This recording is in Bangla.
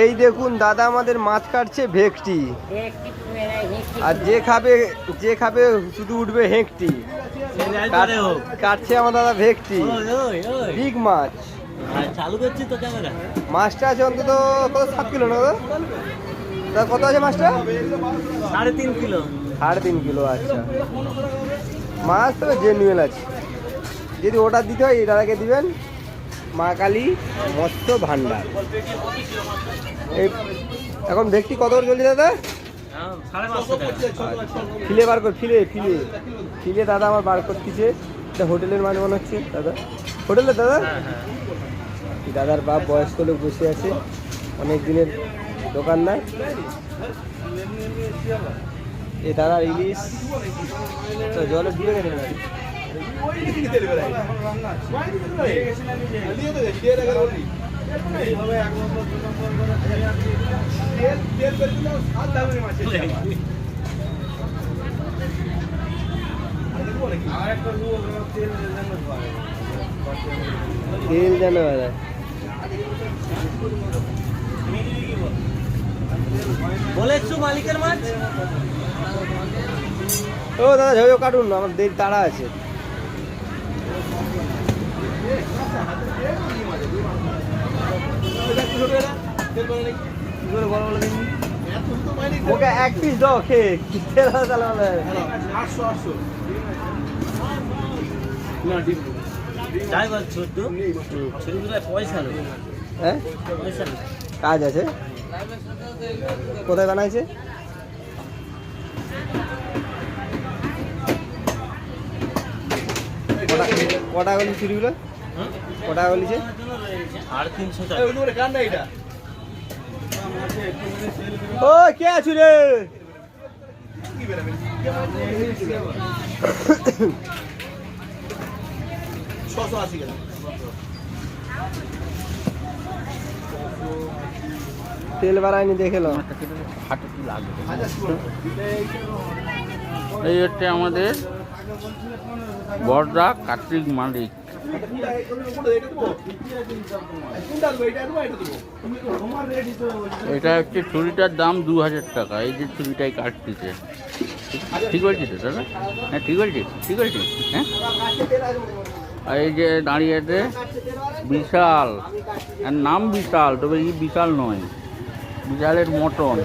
এই দেখুন দাদা আমাদের মাছ কাটছে ভেকটি, আর যে খাবে শুধু উঠবে হেঁকটি। কাটছে আমার দাদা ভেকটি, বিগ মাছ। চালু করছি তো ক্যামেরা। মাছটা আছে অন্তত কত 7 কিলো না দাদা? কত আছে মাছটা? 3.5 কিলো। 3.5 কিলো। আচ্ছা, মাছ তবে জেনুয়েল আছে। যদি অর্ডার দিতে হয় এই দাদাকে দিবেন, মা কালী মৎস্য ভান্ডার। এই এখন ভেকটি কত করে চলছে দাদা? ফিলে বার কর, ফিলে দাদা আমার বার করতেছে। এটা হোটেলের মাছ মনে হচ্ছে দাদা, হোটেলের দাদা। দাদার বাপ বয়স্ক লোক বসে আছে, অনেক দিনের দোকানদার। এই দাদার ইলিশ জলে ডুবে গেছে। তেল যেন বলেছো মালিকের মাছ। ও দাদা ঝাও কাটুন, আমার দেরি তাড়া আছে। ওকে এক পিস দাও, খেয়ে কাজ আছে। কোথায় বানাইছে? কটা গলি চুরিগুলো? কটা গলিছে? 350 টাকা। ও কে আছু রে? তেল বাড়ায়নি দেখেলো। এই হচ্ছে আমাদের বড়দা কার্তিক মালিক। এটা হচ্ছে ছুরিটার দাম 2000 টাকা। এই যে ছুরিটাই কাটতেছে, ঠিক বলছি তো দাদা? হ্যাঁ ঠিক বলছি, হ্যাঁ। আর এই যে দাঁড়িয়েছে বিশাল, আর নাম বিশাল, তবে এই বিশাল নয়, বিশালের মটন।